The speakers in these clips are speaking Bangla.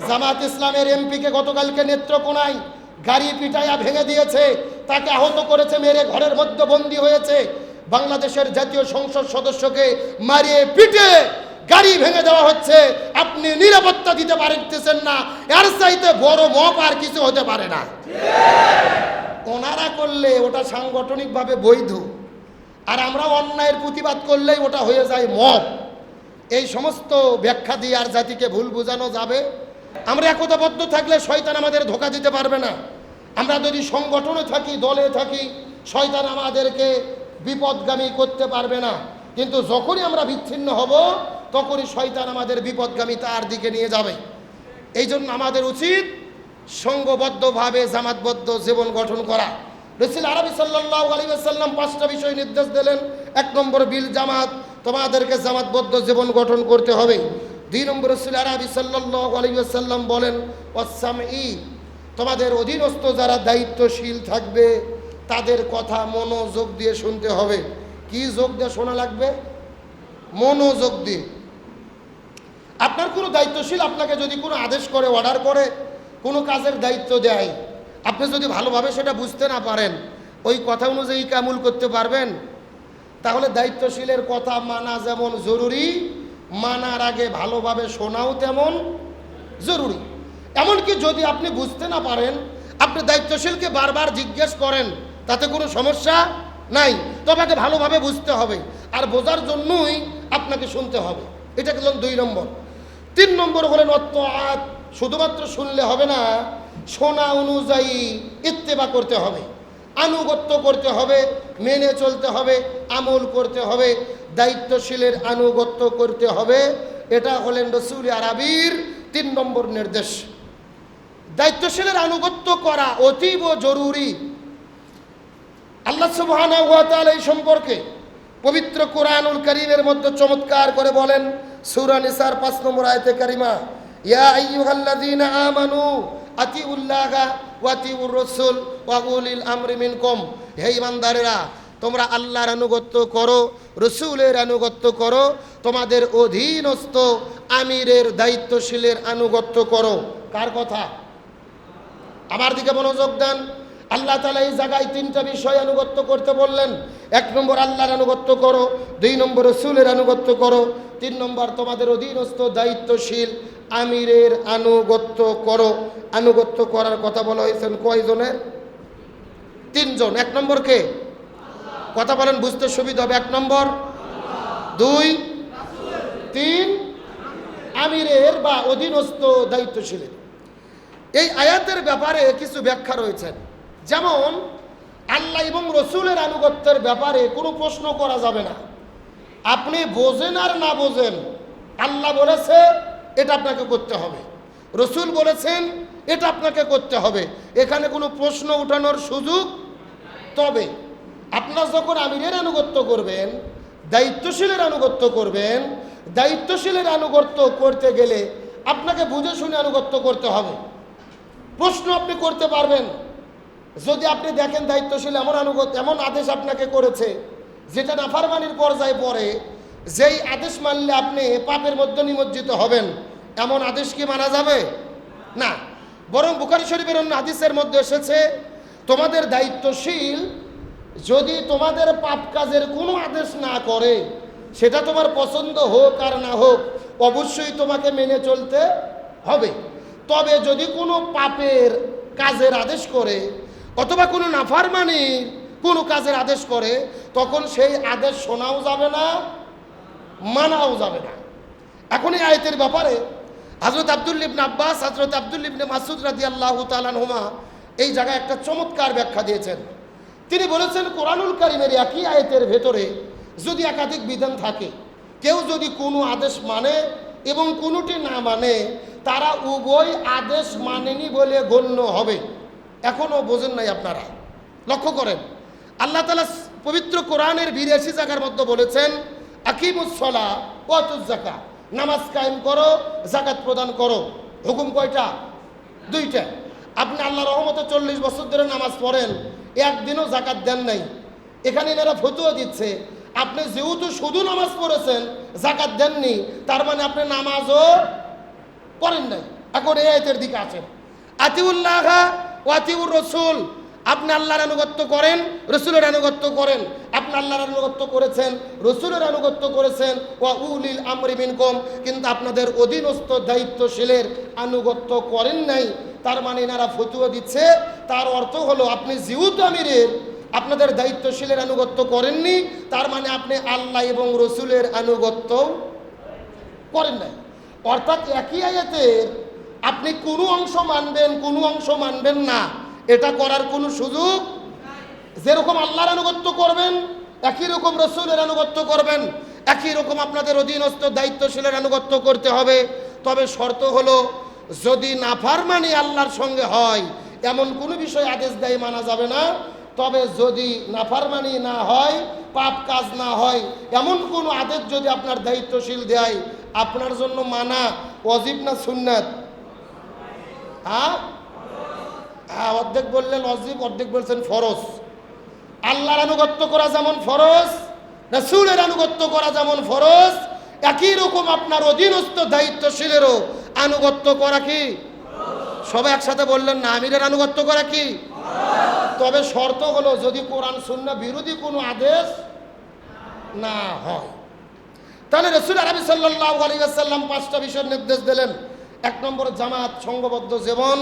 জামাত ইসলামের এমপিকে গতকালকে নেত্রকোনায় গাড়ি পিটাইয়া ভেঙে দিয়েছে, তাকে আহত করেছে, মেরে ঘরের মধ্যে বন্দী হয়েছে। বাংলাদেশের জাতীয় সংসদ সদস্যকে মারিয়ে পিটে গাড়ি ভেঙে দেওয়া হচ্ছে। আপনি নিরাপত্তা দিতে পারতেছেন না, এর চাইতে বড় মপ আর কিছু হতে পারে না। ওনারা করলে ওটা সাংগঠনিকভাবে বৈধ, আর আমরা অন্যায়ের প্রতিবাদ করলেই ওটা হয়ে যায় মপ। এই সমস্ত ব্যাখ্যা দিয়ে আর জাতিকে ভুল বোঝানো যাবে? আমরা একতাবদ্ধ থাকলে শয়তান আমাদের ধোঁকা দিতে পারবে না। আমরা যদি সংগঠনে থাকি, দলে থাকি, শয়তান আমাদেরকে বিপদগামী করতে পারবে না। কিন্তু যখনই আমরা বিচ্ছিন্ন হব, তখনই শয়তান আমাদের বিপদগামিতার দিকে নিয়ে যাবে। এই জন্য আমাদের উচিত সংঘবদ্ধভাবে জামাতবদ্ধ জীবন গঠন করা। রাসূল আরবি সাল্লাল্লাহু আলাইহি ওয়াসাল্লাম 5টা বিষয় নির্দেশ দিলেন। 1 নম্বর বিল জামাত, তোমাদেরকে জামাতবদ্ধ জীবন গঠন করতে হবে। 2 নম্বর রাসূল আরবি সাল্লাল্লাহু আলাইহি ওয়াসাল্লাম বলেন ওয়াসসামঈ, তোমাদের অধীনস্থ যারা দায়িত্বশীল থাকবে তাদের কথা মনোযোগ দিয়ে শুনতে হবে। কি যোগ দিয়ে শোনা লাগবে? মনোযোগ দিয়ে। আপনার কোনো দায়িত্বশীল আপনাকে যদি কোনো আদেশ করে, অর্ডার করে, কোনো কাজের দায়িত্ব দেয়, আপনি যদি ভালোভাবে সেটা বুঝতে না পারেন, ওই কথা অনুযায়ী কি আমল করতে পারবেন? তাহলে দায়িত্বশীলের কথা মানা যেমন জরুরি, মানার আগে ভালোভাবে শোনাও তেমন জরুরি। এমনকি যদি আপনি বুঝতে না পারেন, আপনি দায়িত্বশীলকে বারবার জিজ্ঞেস করেন, তাতে কোনো সমস্যা নাই, তবে আগে ভালোভাবে বুঝতে হবে, আর বোঝার জন্যই আপনাকে শুনতে হবে। এটা গেল 2 নম্বর। 3 নম্বর হলেন অত্তআত, শুধুমাত্র শুনলে হবে না, শোনা অনুযায়ী ইত্তেবা করতে হবে, আনুগত্য করতে হবে, মেনে চলতে হবে, আমল করতে হবে, দায়িত্বশীলের আনুগত্য করতে হবে। এটা হলেন রাসূল আরবির 3 নম্বর নির্দেশ। দায়িত্বশীলের আনুগত্য করা অতীব জরুরি। আল্লাহ সুবহানাহু ওয়া তাআলা এই সম্পর্কে পবিত্র কোরআনুল কারীমের মধ্যে চমৎকার করে বলেন, সূরা নিসার 5 নম্বর আয়াতে কারিমা, ইয়া আইয়ুহাল্লাযীনা আমানু আতিউল্লাহা ওয়া আতিউর রাসূল ওয়া উলিল আমরি মিনকুম, হে ঈমানদারেরা, তোমরা আল্লাহর আনুগত্য করো, রাসূলের আনুগত্য করো, তোমাদের অধীনস্থ আমিরের দায়িত্বশীলের আনুগত্য করো। কার কথা? আমার দিকে মনোযোগ দেন। আল্লাহ তাআলা এই জায়গায় 3টা বিষয় আনুগত্য করতে বললেন। 1 নম্বর আল্লাহর আনুগত্য করো, 2 নম্বর রাসূলের আনুগত্য করো, 3 নম্বর তোমাদের অধীনস্থ দায়িত্বশীল আমিরের আনুগত্য করো। আনুগত্য করার কথা বলা হয়েছে কয়জনের? 3 জন। 1 নম্বর কে? কথা বলেন, বুঝতে সুবিধা হবে। 1 নম্বর, 2, 3 আমিরের বা অধীনস্থ দায়িত্বশীলের। এই আয়াতের ব্যাপারে কিছু ব্যাখ্যা রয়েছে। যেমন আল্লাহ এবং রসুলের আনুগত্যের ব্যাপারে কোনো প্রশ্ন করা যাবে না। আপনি বোঝেন আর না বোঝেন, আল্লাহ বলেছে এটা আপনাকে করতে হবে, রসুল বলেছেন এটা আপনাকে করতে হবে, এখানে কোনো প্রশ্ন উঠানোর সুযোগ। তবে আপনার যখন আমিরের আনুগত্য করবেন, দায়িত্বশীলের আনুগত্য করবেন, দায়িত্বশীলের আনুগত্য করতে গেলে আপনাকে বুঝে শুনে আনুগত্য করতে হবে। প্রশ্ন আপনি করতে পারবেন যদি আপনি দেখেন দায়িত্বশীল এমন আদেশ আপনাকে করেছে যেটা নাফরমানির পর্যায়ে পড়ে, যেই আদেশ মানলে আপনি পাপের মধ্যে নিমজ্জিত হবেন, এমন আদেশ কি মানা যাবে না। বরং বুখারী শরীফের অন্য হাদিসের মধ্যে এসেছে, তোমাদের দায়িত্বশীল যদি তোমাদের পাপ কাজের কোনো আদেশ না করে, সেটা তোমার পছন্দ হোক আর না হোক, অবশ্যই তোমাকে মেনে চলতে হবে। তবে যদি কোনো পাপের কাজের আদেশ করে অথবা কোনো নাফরমানির কোনো কাজের আদেশ করে, তখন সেই আদেশ শোনাও যাবে না, মানাও যাবে না। এখন এই আয়াতের ব্যাপারে হযরত আব্দুল্লাহ ইবনে আব্বাস, হযরত আব্দুল্লাহ ইবনে মাসউদ রাদিয়াল্লাহু তাআলা আনহুমা এই জায়গায় একটা চমৎকার ব্যাখ্যা দিয়েছেন। তিনি বলেছেন, কোরআনুল কারীমের একই আয়াতের ভেতরে যদি একাধিক বিধান থাকে, কেউ যদি কোনো আদেশ মানে এবং কোনোটি না মানে, তারা উভয় আদেশ মানেনি বলে গণ্য হবে। এখনও বোঝেন নাই আপনারা? লক্ষ্য করেন, আল্লাহ তাআলা পবিত্র কোরআনের 82 জায়গার মধ্যে বলেছেন, আকিমুস সালাহ ওয়া আতুজ যাকাত, নামাজ কায়েম করো, যাকাত প্রদান করো। হুকুম কয়টা? 2টা। আপনি আল্লাহর রহমতে 40 বছর ধরে নামাজ পড়েন, একদিনও যাকাত দেন নাই। এখানে এরা ফতোয়া দিচ্ছে, আপনি যেহেতু শুধু নামাজ পড়েছেন, যাকাত দেননি, তার মানে আপনি নামাজও পড়েন নাই। এখন এই আয়াতের দিকে আসেন, আতিউল্লাহ ওয়া আতিউর রাসূল, আপনি আল্লাহর আনুগত্য করেন, রসুলের আনুগত্য করেন। আপনি আল্লাহর আনুগত্য করেছেন, রসুলের আনুগত্য করেছেন, ওয়া উলিল আমরি মিনকুম, কিন্তু আপনাদের অধীনস্থ দায়িত্বশীলের আনুগত্য করেন নাই। তার মানে এনারা ফতুয়া দিচ্ছে, তার অর্থ হলো আপনি যেহেতু আমিরের আপনাদের দায়িত্বশীলের আনুগত্য করেননি, তার মানে আপনি আল্লাহ এবং রসুলের আনুগত্য করেন নাই। অর্থাৎ একই আয়াতের আপনি কোনো অংশ মানবেন, কোনো অংশ মানবেন না, এটা করার কোনো সুযোগ। যেরকম আল্লাহর আনুগত্য করবেন, একই রকম রসুলের আনুগত্য করবেন, একই রকম আপনাদের অধীনস্থ দায়িত্বশীলের আনুগত্য করতে হবে। তবে শর্ত হলো যদি নাফরমানি আল্লাহর সঙ্গে হয় এমন কোনো বিষয় আদেশ দেয় মানা যাবে না। তবে যদি নাফরমানি না হয়, পাপ কাজ না হয়, এমন কোনো আদেশ যদি আপনার দায়িত্বশীল দেয়, আপনার জন্য মানা ওয়াজিব না সুন্নাত? অর্ধেক বললেন ওয়াজিব, অর্ধেক বলছেন ফরজ। আল্লাহর আনুগত্য করা যেমন ফরজ, রাসূলের আনুগত্য করা যেমন ফরজ, একই রকম আপনার অধীনস্থ দায়িত্বশীলেরও আনুগত্য করা কি? সবাই একসাথে বললেন না, আমিরের আনুগত্য করা কি? তবে শর্ত হলো যদি কোরআন সুন্নাহ বিরোধী কোনো আদেশ না হয়। তাহলে রাসূল আরবি সাল্লাল্লাহু আলাইহি ওয়াসাল্লাম 5টা বিষয়ের নির্দেশ দিলেন। 1 নম্বর জামাত সংঘবদ্ধ জীবন,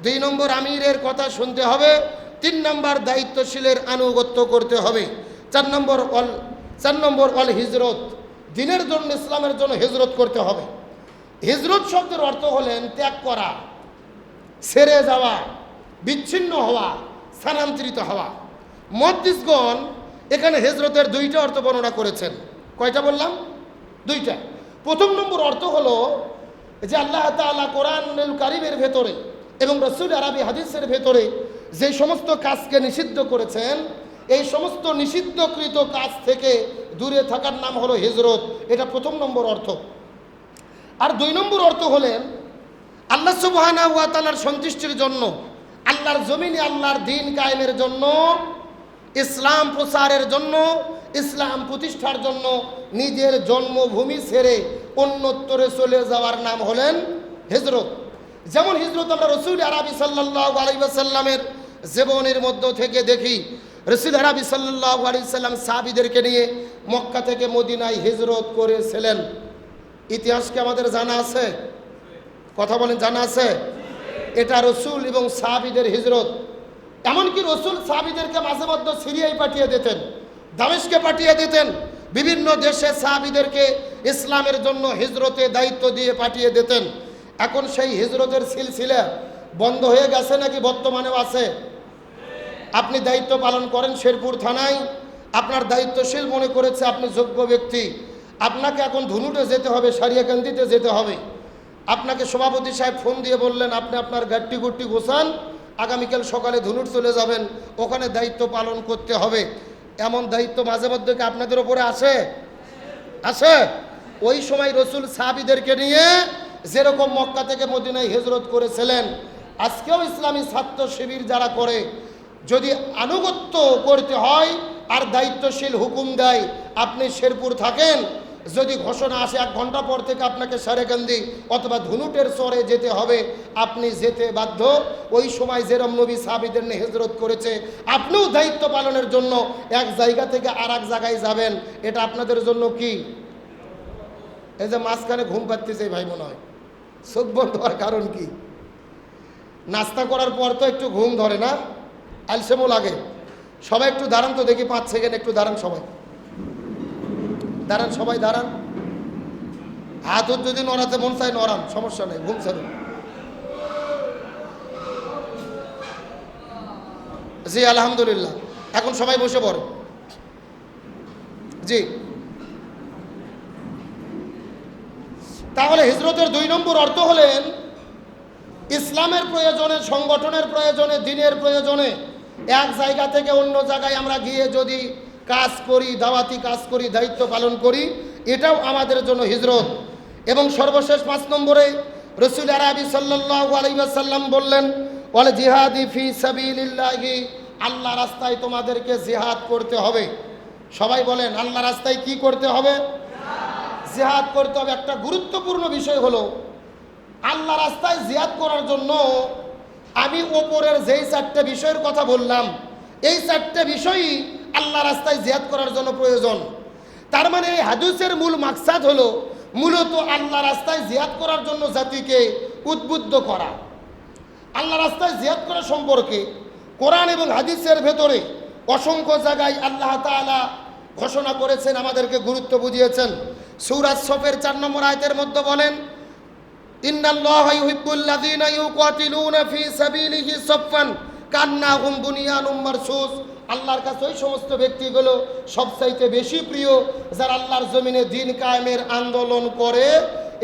2 নম্বর আমিরের কথা শুনতে হবে, 3 নম্বর দায়িত্বশীলের আনুগত্য করতে হবে, 4 নম্বর অল হিজরত, দ্বীনের জন্য ইসলামের জন্য হিজরত করতে হবে। হিজরত শব্দের অর্থ হলেন ত্যাগ করা, ছেড়ে যাওয়া, বিচ্ছিন্ন হওয়া, স্থানান্তরিত হওয়া। মুহাদ্দিসগণ এখানে হিজরতের 2টা অর্থ বর্ণনা করেছেন। কয়টা বললাম? 2টা। প্রথম নম্বর অর্থ হলো যে আল্লাহ তাআলা কোরআনুল কারীমের ভেতরে এবং রাসূল আরবি হাদিসের ভেতরে যে সমস্ত কাজকে নিষিদ্ধ করেছেন, এই সমস্ত নিষিদ্ধকৃত কাজ থেকে দূরে থাকার নাম হলো হিজরত। এটা প্রথম নম্বর অর্থ। আর 2 নম্বর অর্থ হলেন আল্লাহ সুবহানাহু ওয়া তাআলার সন্তুষ্টির জন্য, আল্লাহর জমিনে আল্লাহর দ্বীন কায়েমের জন্য, ইসলাম প্রচারের জন্য, ইসলাম প্রতিষ্ঠার জন্য নিজের জন্মভূমি ছেড়ে অন্যত্রে চলে যাওয়ার নাম হলেন হিজরত। যেমন হিজরত আমরা রাসূল আরবি সাল্লাল্লাহু আলাইহি ওয়াসাল্লামের জীবনের মধ্য থেকে দেখি। রাসূল আরবি সাল্লাল্লাহু আলাইহি ওয়াসাল্লাম সাহাবীদেরকে নিয়ে মক্কা থেকে মদিনায় হিজরত করেছিলেন। ইতিহাস কি আমাদের জানা আছে? কথা বলেন, জানা আছে? এটা রাসূল এবং সাহাবীদের হিজরত। এমনকি রাসূল সাহাবীদেরকে মাঝে মধ্যে সিরিয়ায় পাঠিয়ে দিতেন, দামেস্কে পাঠিয়ে দিতেন, বিভিন্ন দেশে সাহাবীদেরকে ইসলামের জন্য হিজরতে দায়িত্ব দিয়ে পাঠিয়ে দিতেন। এখন সেই হিজরতের সিলসিলা বন্ধ হয়ে গেছে নাকি বর্তমানেও আছে? আপনি দায়িত্ব পালন করেন শেরপুর থানায়, আপনার দায়িত্বশীল মনে করেছে আপনি যোগ্য ব্যক্তি, আপনাকে এখন ধুনুটে যেতে হবে, সারিয়াকান্দিতে যেতে হবে। আপনাকে সভাপতি সাহেব ফোন দিয়ে বললেন আপনি আপনার গাড়ি গুটি গোছান, আগামীকাল সকালে ধুনুট চলে যাবেন, ওখানে দায়িত্ব পালন করতে হবে। এমন দায়িত্ব মাঝে মধ্যে কি আপনাদের ওপরে আসে? আসে। ওই সময় রাসূল সাহাবীদেরকে নিয়ে যেরকম মক্কা থেকে মদিনায় হিজরত করেছিলেন, আজকেও ইসলামী ছাত্র শিবির যারা করে, যদি আনুগত্য করতে হয় আর দায়িত্বশীল হুকুম দেয় আপনি শেরপুর থাকেন, যদি ঘোষণা আসে 1 ঘন্টা পর থেকে আপনাকে সারেকান্দি অথবা ধুনুটের চরে যেতে হবে, আপনি যেতে বাধ্য। ওই সময় যেরকম নবী সাহাবীদের নিয়ে হিজরত করেছে, আপনিও দায়িত্ব পালনের জন্য এক জায়গা থেকে আর এক জায়গায় যাবেন। এটা আপনাদের জন্য কি? এই যে মাঝখানে ঘুম পাচ্তেছে ভাই, মনে হয় চোখ বন্ধ হওয়ার কারণ কি? নাস্তা করার পর তো একটু ঘুম ধরে না, আলসেমও লাগে। সবাই একটু দাঁড়ান তো দেখি, 5 সেকেন্ড একটু দাঁড়ান, সবাই দাঁড়ান, সবাই দাঁড়ান। হাত যদি নড়াতে মন চায় নড়ান, সমস্যা নেই, ঘুম ছাড়ুন। জি আলহামদুলিল্লাহ, এখন সবাই বসে পড়ে। জি, তাহলে হিজরতের 2 নম্বর অর্থ হলেন ইসলামের প্রয়োজনে, সংগঠনের প্রয়োজনে, দ্বীনের প্রয়োজনে এক জায়গা থেকে অন্য জায়গায় আমরা গিয়ে যদি কাজ করি, দাওয়াতি কাজ করি, দায়িত্ব পালন করি, এটাও আমাদের জন্য হিজরত। এবং সর্বশেষ 5 নম্বরে রাসূল আরবি সাল্লাল্লাহু আলাইহি ওয়াসাল্লাম বললেন ওয়াল জিহাদি ফি সাবিলিল্লাহি, আল্লাহ রাস্তায় তোমাদেরকে জিহাদ করতে হবে। সবাই বলেন আল্লাহ রাস্তায় কি করতে হবে? জিহাদ করতে হবে। একটা গুরুত্বপূর্ণ বিষয় হলো আল্লাহ রাস্তায় জিহাদ করার জন্য আমি ওপরের যেই 4টে বিষয়ের কথা বললাম, এই 4টে বিষয়ই আল্লাহ রাস্তায় জিহাদ করার জন্য প্রয়োজন। তার মানে এই হাদিসের মূল মাকসাদ হলো মূলত আল্লাহ রাস্তায় জিহাদ করার জন্য জাতিকে উদ্বুদ্ধ করা। আল্লাহ রাস্তায় জিহাদ করা সম্পর্কে কোরআন এবং হাদিসের ভেতরে অসংখ্য জায়গায় আল্লাহ তাআলা ঘোষণা করেছেন, আমাদেরকে গুরুত্ব বুঝিয়েছেন। সূরা সফের 4 নম্বর আয়াতের মধ্যে বলেন, ইন্নাল্লাহা ইউহিব্বুল্লাযীনা ইউকাতিলুনা ফী সাবিলিহি সাফফান কান্নাহুম বুনিয়ানুম মারসুস। আল্লাহর কাছে ওই সমস্ত ব্যক্তিগুলো সবচাইতে বেশি প্রিয় যারা আল্লাহর জমিনে দ্বীন কায়েমের আন্দোলন করে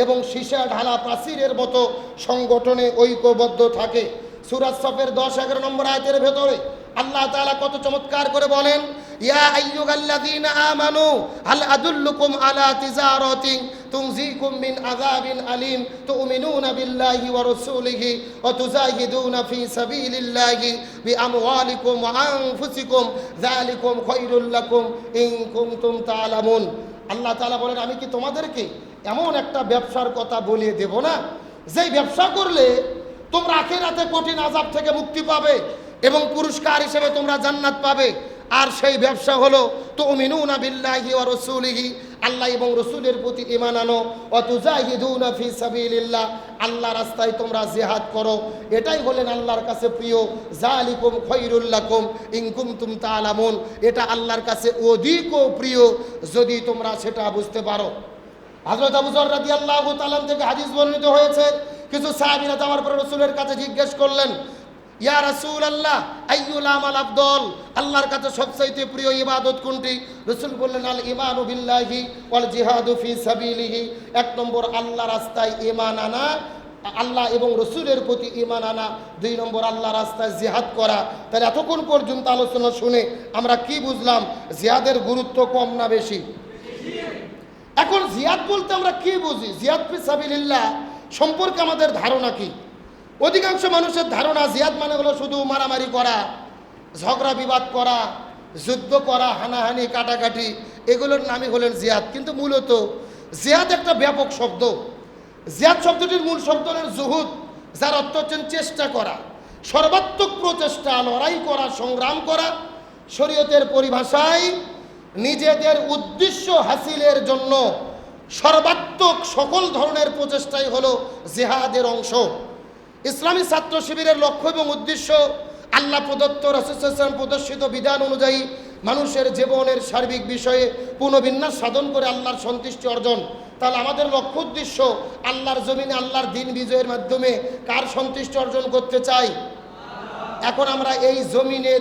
এবং সীসা ঢালা প্রাচীরের মতো সংগঠনে ঐক্যবদ্ধ থাকে। সূরা সফের 10-11 নম্বর আয়াতের ভেতরে আল্লাহ তাআলা কত চমৎকার করে বলেন, ইয়া আইয়ুহাল্লাযীনা আমানু হাল আদুল্লুকুম আলা তিজারাতিন তুনজিকুম মিন আযাবিন আলীম তুমিনুনা বিল্লাহি ওয়া রাসূলিহি ওয়া তুজাহিদুনা ফি সাবিলিল্লাহি বিআমওয়ালিকুম ওয়া আনফুসিকুম যালিকুম খায়রুল লাকুম ইন কুনতুম তা'লামুন। আল্লাহ তাআলা বলেন, আমি কি তোমাদেরকে এমন একটা ব্যবসার কথা বলিয়ে দেব না, যেই ব্যবসা করলে তোমরা আখিরাতে কঠিন আযাব থেকে মুক্তি পাবে এবং পুরস্কার হিসেবে তোমরা জান্নাত পাবে। আর সেই ব্যবসা হলো তুমিনুনা বিল্লাহি ওয়া রাসূলিহি, আল্লাহ এবং রাসূলের প্রতি ঈমান আনো, ওয়া তুজাহিদুনা ফি সাবিলিল্লাহ, আল্লাহ রাস্তায় তোমরা জিহাদ করো। এটাই হলেন আল্লাহর কাছে প্রিয়। যালিকুম খায়রুল লাকুম ইন কুনতুম তা'লামুন, এটা আল্লাহর কাছে অধিকও প্রিয় যদি তোমরা সেটা বুঝতে পারো। হযরত আবু যর রাদিয়াল্লাহু তাআলা থেকে হাদিস বর্ণিত হয়েছে, কিছু সাহাবীরা যাওয়ার পর রাসূলের কাছে জিজ্ঞেস করলেন, ইয়া রাসূলুল্লাহ আইয়ুল আমাল আফদল, আল্লাহর কাছে সবচাইতে প্রিয় ইবাদত কোনটি? রাসূল বললেন, আল ঈমানু বিল্লাহি ওয়াল জিহাদু ফি সাবিলিহি। 1 নম্বর আল্লাহ রাস্তায় ঈমান আনা, আল্লাহ এবং রাসূলের প্রতি ঈমান আনা। 2 নম্বর আল্লাহ রাস্তায় জিহাদ করা। তাহলে এতক্ষণ পর্যন্ত আলোচনা শুনে আমরা কি বুঝলাম? জিহাদের গুরুত্ব কম না বেশি? এখন জিহাদ বলতে আমরা কি বুঝি? জিহাদ ফি সাবিলিল্লাহ সম্পর্কে আমাদের ধারণা কি? অধিকাংশ মানুষের ধারণা জিহাদ মানে হলো শুধু মারামারি করা, ঝগড়া বিবাদ করা, যুদ্ধ করা, হানাহানি কাটাকাটি, এগুলোর নামই হলেন জিহাদ। কিন্তু মূলত জিহাদ একটা ব্যাপক শব্দ। জিহাদ শব্দটির মূল শব্দ হলেন জুহুদ, যার অর্থ হচ্ছেন চেষ্টা করা, সর্বাত্মক প্রচেষ্টা, লড়াই করা, সংগ্রাম করা। শরীয়তের পরিভাষায় নিজেদের উদ্দেশ্য হাসিলের জন্য সর্বাত্মক সকল ধরনের প্রচেষ্টাই হলো জিহাদের অংশ। ইসলামী ছাত্র শিবিরের লক্ষ্য এবং উদ্দেশ্য আল্লাহ প্রদত্ত, রাসূল সাল্লাল্লাহু আলাইহি ওয়াসাল্লাম প্রদর্শিত বিধান অনুযায়ী মানুষের জীবনের সার্বিক বিষয়ে পুনর্বিন্যাস সাধন করে আল্লাহর সন্তুষ্টি অর্জন। তাহলে আমাদের লক্ষ্য উদ্দেশ্য আল্লাহর জমিনে আল্লাহর দ্বীন বিজয়ের মাধ্যমে কার সন্তুষ্টি অর্জন করতে চাই? এখন আমরা এই জমিনে